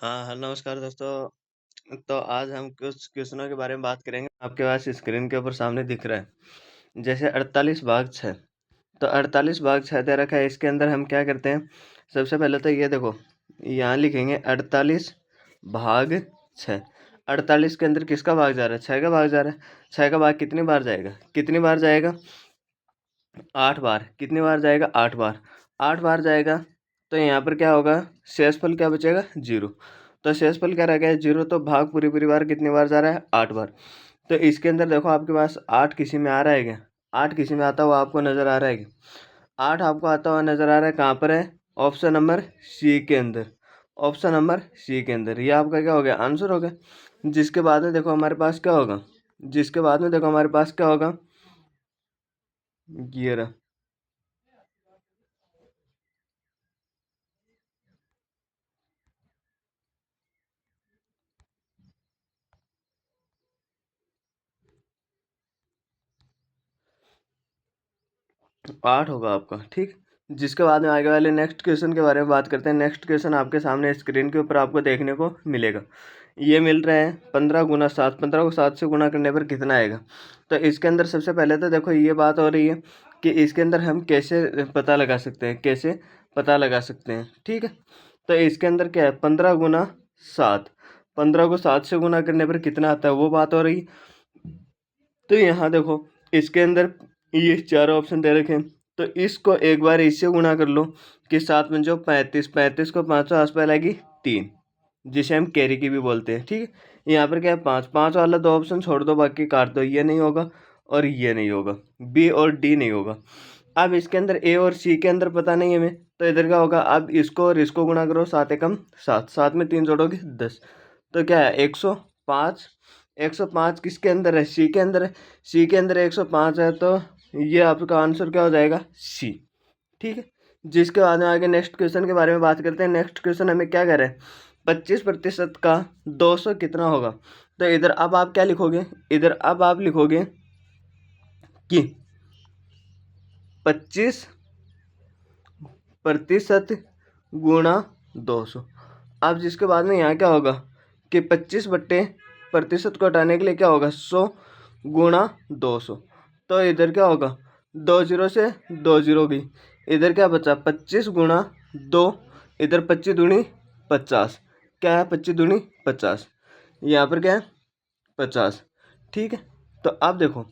हाँ, हेलो नमस्कार दोस्तों। तो आज हम कुछ क्वेश्चनों के बारे में बात करेंगे। आपके पास स्क्रीन के ऊपर सामने दिख रहा है। जैसे 48 भाग 6। तो 48 भाग 6 दे रखा है। इसके अंदर हम क्या करते हैं, सबसे पहले तो ये देखो, यहाँ लिखेंगे 48 भाग 6। 48 के अंदर किसका भाग जा रहा है? 6 का भाग जा रहा है। 6 का भाग कितनी बार जाएगा? कितनी बार जाएगा? 8 बार। कितनी बार जाएगा? 8 बार। 8 बार जाएगा तो यहाँ पर क्या होगा? शेषफल क्या बचेगा? 0। तो शेषफल क्या रह गया? 0। तो भाग पूरी पूरी बार कितनी बार जा रहा है? 8 बार। तो इसके अंदर देखो, आपके पास 8 किसी में आ रहा है क्या? 8 किसी में आता हुआ आपको नज़र आ रहा है क्या? 8 आपको आता हुआ नज़र आ रहा है। कहाँ पर है? ऑप्शन नंबर सी के अंदर। ऑप्शन नंबर सी के अंदर। ये आपका क्या हो गया? आंसर हो गया। जिसके बाद में देखो हमारे पास क्या होगा? जिसके बाद में देखो हमारे पास क्या होगा? ये रहा। 8 होगा आपका, ठीक। जिसके बाद में आगे वाले नेक्स्ट क्वेश्चन के बारे में बात करते हैं। नेक्स्ट क्वेश्चन आपके सामने स्क्रीन के ऊपर आपको देखने को मिलेगा। ये मिल रहा है 15 गुना 7। 15 को 7 से गुना करने पर कितना आएगा? तो इसके अंदर सबसे पहले तो देखो, ये बात हो रही है कि इसके अंदर हम कैसे पता लगा सकते हैं, कैसे पता लगा सकते हैं, ठीक है। तो इसके अंदर क्या है? 15 गुना 7। 15 को 7 से गुना करने पर कितना आता है, वो बात हो रही। तो यहाँ देखो, इसके अंदर ये चार ऑप्शन दे रखे हैं। तो इसको एक बार इससे गुणा कर लो कि 7 में जो 35। 35 को 5 आस पास आएगी 3, जिसे हम कैरी की भी बोलते हैं, ठीक है। यहाँ पर क्या है? 5। 5 वाला दो ऑप्शन छोड़ दो, बाकी काट दो। ये नहीं होगा और ये नहीं होगा, बी और डी नहीं होगा। अब इसके अंदर ए और सी के अंदर पता नहीं है हमें, तो इधर क्या होगा? अब इसको और इसको गुणा करो। 7 एकम 7। 7 में 3 जोड़ोगे 10। तो क्या है? 105। 105 किसके अंदर है? सी के अंदर है। सी के अंदर 105 है, तो ये आपका आंसर क्या हो जाएगा? सी, ठीक है। जिसके बाद में आगे नेक्स्ट क्वेश्चन के बारे में बात करते हैं। नेक्स्ट क्वेश्चन हमें क्या कह रहे हैं? 25% का 200 कितना होगा? तो इधर अब आप क्या लिखोगे? इधर अब आप लिखोगे कि 25% गुणा 200। अब जिसके बाद में यहाँ क्या होगा कि 25 बट्टे प्रतिशत को हटाने के लिए क्या होगा? 100 गुणा 200। तो इधर क्या होगा? 2 जीरो से 2 जीरो गई। इधर क्या बचा? 25 गुणा 2। इधर 25 दूनी 50। क्या है? 25 दूनी 50। यहाँ पर क्या है? 50, ठीक है। तो अब देखो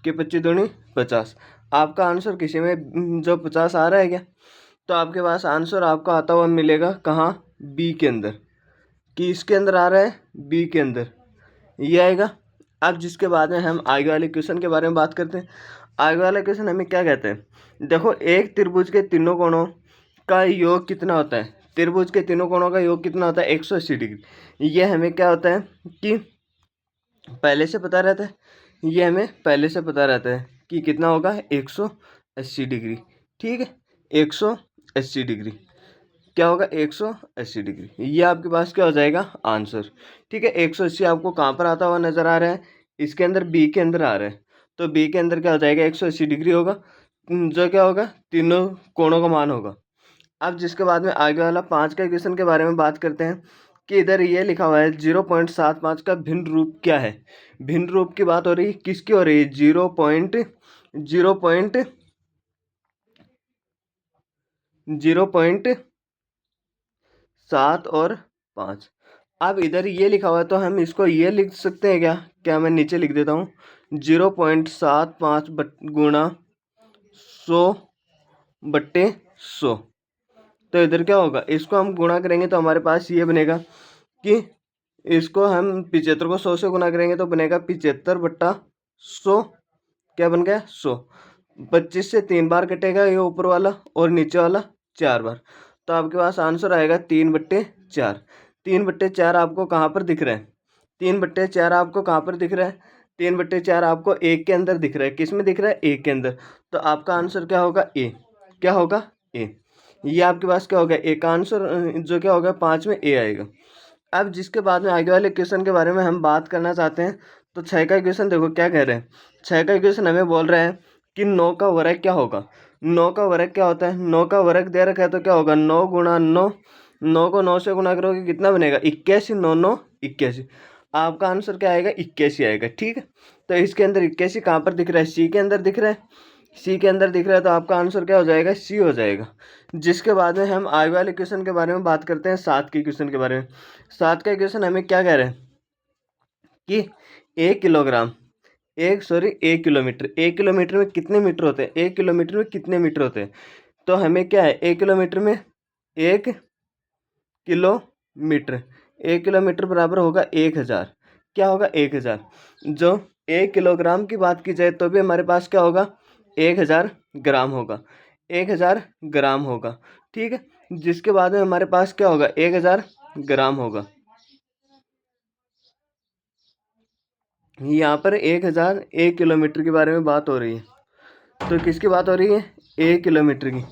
कि 25 दूनी 50। आपका आंसर किसी में जो 50 आ रहा है क्या? तो आपके पास आंसर आपको आता हुआ मिलेगा कहाँ? बी के अंदर। कि इसके अंदर आ रहा है? बी के अंदर ये आएगा। अब जिसके बाद में हम आगे वाले क्वेश्चन के बारे में बात करते हैं। आगे वाला क्वेश्चन हमें क्या कहते हैं? देखो, एक त्रिभुज के तीनों कोणों का योग कितना होता है? त्रिभुज के तीनों कोणों का योग कितना होता है? 180 डिग्री। ये हमें क्या होता है कि पहले से पता रहता है। ये हमें पहले से पता रहता है कि कितना होगा? 180 डिग्री, ठीक है। 180 डिग्री क्या होगा? 180 डिग्री। ये आपके पास क्या हो जाएगा? आंसर, ठीक है। 180 आपको कहाँ पर आता हुआ नजर आ रहा है? इसके अंदर बी के अंदर आ रहा है। तो बी के अंदर क्या हो जाएगा? 180 डिग्री होगा, जो क्या होगा? तीनों कोणों का मान होगा। अब जिसके बाद में आगे वाला 5 का क्वेश्चन के बारे में बात करते हैं कि इधर ये लिखा हुआ है 0.75 का भिन्न रूप क्या है? भिन्न रूप की बात हो रही है, किसकी हो रही है? 0.7 और 5। अब इधर ये लिखा हुआ है, तो हम इसको ये लिख सकते हैं क्या? क्या मैं नीचे लिख देता हूँ 0.75 गुणा 100/100। तो इधर क्या होगा? इसको हम गुणा करेंगे तो हमारे पास ये बनेगा कि इसको हम 75 को 100 से गुना करेंगे तो बनेगा 75/100। क्या बन गया? 100। 25 से 3 बार कटेगा ये ऊपर वाला, और नीचे वाला 4 बार। तो आपके पास आंसर आएगा 3/4। 3/4 आपको कहाँ पर दिख रहा है? 3/4 आपको कहाँ पर दिख रहा है? 3/4 आपको एक के अंदर दिख रहा है। किस में दिख रहा है? एक के अंदर। तो आपका आंसर क्या होगा? ए। क्या होगा? ए। ये आपके पास क्या होगा? एक आंसर जो क्या होगा? 5 में ए आएगा। अब जिसके बाद में आगे वाले क्वेश्चन के बारे में हम बात करना चाहते हैं। तो 6 का क्वेश्चन देखो क्या कह रहे हैं। 6 का क्वेश्चन हमें बोल रहा है कि 9 का वर्ग क्या होगा? 9 का वर्ग क्या होता है? 9 का वर्ग दे रखा है, तो क्या होगा? 9 गुणा 9 9 को 9 से गुना करोगे कितना बनेगा 81, 9 9 81। आपका आंसर क्या आएगा 81 आएगा। ठीक है, तो इसके अंदर 81 कहाँ पर दिख रहा है, सी के अंदर दिख रहा है, सी के अंदर दिख रहा है, तो आपका आंसर क्या हो जाएगा सी हो जाएगा। जिसके बाद में हम आगे वाले क्वेश्चन के बारे में बात करते हैं, 7 के क्वेश्चन के बारे में। 7 का क्वेश्चन हमें क्या कह रहे हैं कि 1 किलोग्राम 1 किलोमीटर, 1 किलोमीटर में कितने मीटर होते हैं, 1 किलोमीटर में कितने मीटर होते हैं। तो हमें क्या है 1 किलोमीटर में 1 किलोमीटर, 1 किलोमीटर बराबर होगा 1000। क्या होगा 1000। जो 1 किलोग्राम की बात की जाए तो भी हमारे पास क्या होगा 1000 ग्राम होगा, 1000 ग्राम होगा। ठीक है, जिसके बाद में हमारे पास क्या होगा 1000 ग्राम होगा। यहाँ पर 1000 1 किलोमीटर के बारे में बात हो रही है, तो किसकी बात हो रही है 1 किलोमीटर की।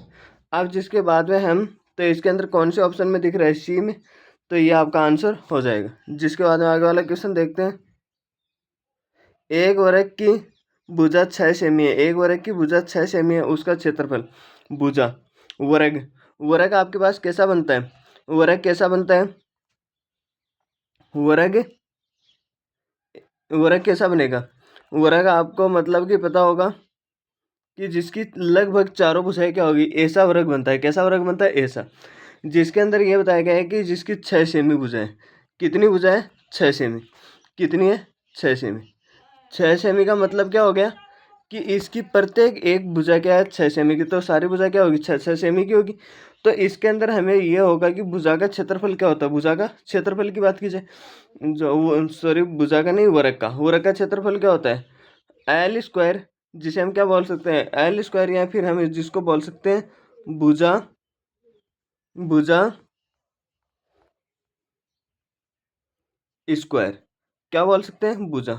अब जिसके बाद में हम, तो इसके अंदर कौन से ऑप्शन में दिख रहा है सी में, तो ये आपका आंसर हो जाएगा। जिसके बाद में आगे वाला क्वेश्चन देखते हैं। एक वर्ग की भुजा 6 सेमी है, एक वर्ग की भुजा 6 सेमी है, उसका क्षेत्रफल भुजा वर्ग, वर्ग आपके पास कैसा बनता है, वर्ग कैसा बनता है, वर्ग वर्ग कैसा बनेगा, वर्ग आपको मतलब कि पता होगा कि जिसकी लगभग चारों भुजाएं क्या होगी, ऐसा वर्ग बनता है। कैसा वर्ग बनता है, ऐसा। जिसके अंदर ये बताया गया है कि जिसकी 6 सेमी भुजाएं, कितनी भुजाएं 6 सेमी, कितनी है 6 सेमी। 6 सेमी का मतलब क्या हो गया कि इसकी प्रत्येक एक भुजा क्या है 6 सेमी की, तो सारी भुजा क्या होगी 6 सेमी की होगी। तो इसके अंदर हमें ये होगा कि भुजा का क्षेत्रफल क्या होता है, भुजा का क्षेत्रफल की बात की जाए, जो सॉरी भुजा का नहीं, वर्ग का क्षेत्रफल क्या होता है एल स्क्वायर, जिसे हम क्या बोल सकते हैं एल स्क्वायर, या फिर हम जिसको बोल सकते हैं भुजा भुजा स्क्वायर। क्या बोल सकते हैं भुजा,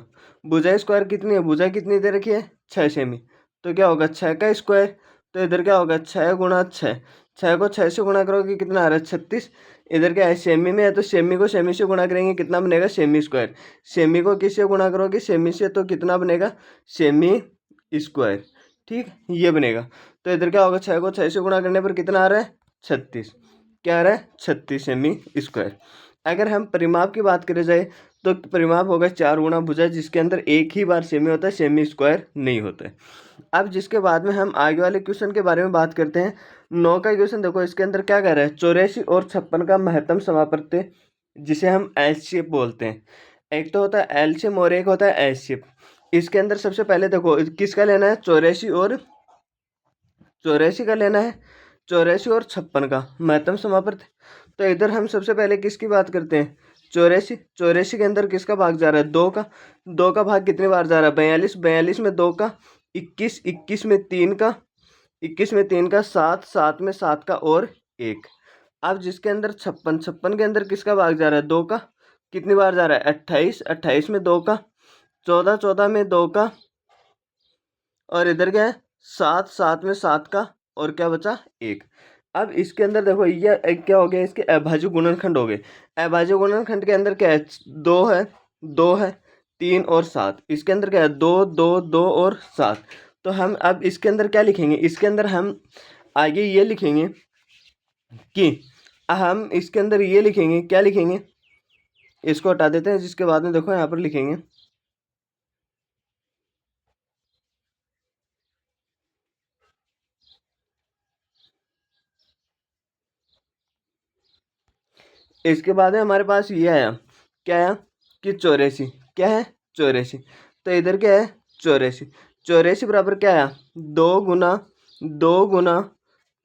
भुजा स्क्वायर कितनी है, भुजा कितनी दे रखी है 6 सेमी, तो क्या होगा 6 का स्क्वायर। तो इधर क्या होगा 6 गुणा 6, 6 को 6 से गुणा करोगे कितना आ रहा है 36। इधर क्या है सेमी में है, तो सेमी को सेमी से गुणा करेंगे कितना बनेगा सेमी स्क्वायर। सेमी को किससे गुणा करोगे सेमी से, तो कितना बनेगा सेमी स्क्वायर। ठीक, ये बनेगा। तो इधर क्या होगा 6 को 6 से गुणा करने पर कितना आ रहा है 36, क्या आ रहा है 36 सेमी स्क्वायर। अगर हम परिमाप की बात करें जाए तो परिमाप होगा 4 गुणा भुजा, जिसके अंदर एक ही बार सेमी होता है, सेमी स्क्वायर नहीं होता है। अब जिसके बाद में हम आगे वाले क्वेश्चन के बारे में बात करते हैं। 9 का क्वेश्चन देखो, इसके अंदर क्या कह रहा है 84 और 56 का महत्तम समापत्ति, जिसे हम एल शेप बोलते हैं। एक तो होता है एल शेप और एक होता है एस शेप। इसके अंदर सबसे पहले देखो किसका लेना है 84 का लेना है, 84 और 56 का महत्तम समापत्ति। तो इधर हम सबसे पहले किसकी बात करते हैं 84 के अंदर किसका भाग जा रहा है 2 का, 2 का भाग कितनी बार जा रहा है 42, 42 में 2 का 21, 21 में 3 का 21 में 3 का 7, 7 में 7 का और 1। अब जिसके अंदर 56, 56 के अंदर किसका भाग जा रहा है 2 का, कितनी बार जा रहा है 28, 28 में 2 का 14, 14 में 2 का, और इधर क्या है 7, 7 में 7 का और क्या बचा 1। अब इसके अंदर देखो ये एक क्या हो गया, इसके अभाज्य गुणनखंड हो गए। अभाज्य गुणनखंड के अंदर क्या है 2 है 3 और 7। इसके अंदर क्या है 2 2 2 और 7। तो हम अब इसके अंदर क्या लिखेंगे, इसके अंदर हम आगे ये लिखेंगे कि हम इसके अंदर ये लिखेंगे, क्या लिखेंगे, इसको हटा देते हैं। जिसके बाद में देखो यहाँ पर लिखेंगे इसके बाद में हमारे पास ये आया, क्या आया कि 84, क्या है 84। तो इधर क्या है 84, 84 बराबर क्या आया 2 गुना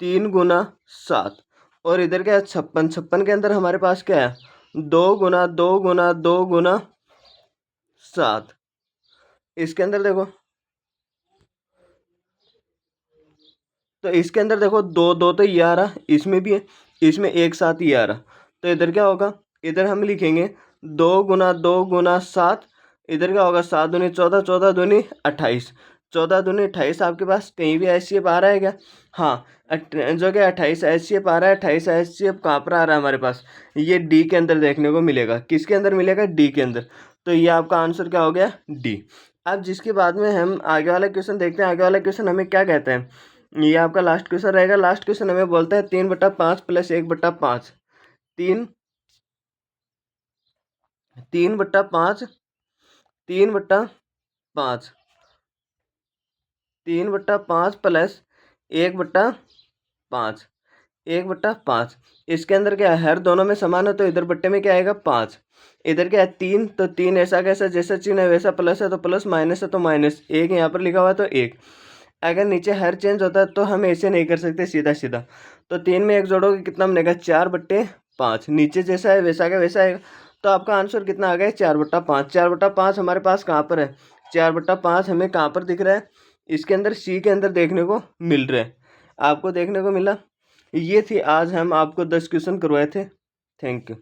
3 गुना 7। और इधर क्या है 56, 56 के अंदर हमारे पास क्या है 2 गुना 2 गुना 2 गुना 7। इसके अंदर देखो, तो इसके अंदर देखो 2 2 तो ये आ रहा, इसमें भी है, इसमें एक साथ ये आ रहा। तो इधर क्या होगा, इधर हम लिखेंगे 2 गुना 2 गुना 7। इधर क्या होगा 7 दूनी 14, 14 दूनी 28, 14 दूनी 28। आपके पास कहीं भी एच सी एफ आ रहा है क्या, हाँ जो कि 28 एच सी एफ आ रहा है। 28 एच सी एफ कहाँ पर आ रहा है हमारे पास, ये डी के अंदर देखने को मिलेगा। किसके अंदर मिलेगा डी के अंदर। तो ये आपका आंसर क्या हो गया डी। अब जिसके बाद में हम आगे वाला क्वेश्चन देखते हैं। आगे वाला क्वेश्चन हमें क्या कहता है, ये आपका लास्ट क्वेश्चन रहेगा। लास्ट क्वेश्चन हमें बोलता है 3/5 + 1/5 तीन 3/5, 3/5, 3/5 प्लस 1/5, 1/5। इसके अंदर क्या है, हर दोनों में समान है तो इधर बट्टे में क्या आएगा 5। इधर क्या है 3, तो 3 ऐसा कैसा जैसा चिन्ह है वैसा प्लस है तो प्लस, माइनस है तो माइनस, एक यहाँ पर लिखा हुआ है तो एक। अगर नीचे हर चेंज होता है तो हम ऐसे नहीं कर सकते सीधा सीधा, तो 3 में 1 जोड़ोगे कितना बनेगा 4/5, नीचे जैसा है वैसा का वैसा आएगा। तो आपका आंसर कितना आ गया 4/5। 4/5 हमारे पास कहाँ पर है, 4/5 हमें कहाँ पर दिख रहा है, इसके अंदर सी के अंदर देखने को मिल रहा है, आपको देखने को मिला। ये थी आज हम आपको 10 क्वेश्चन करवाए थे। Thank you.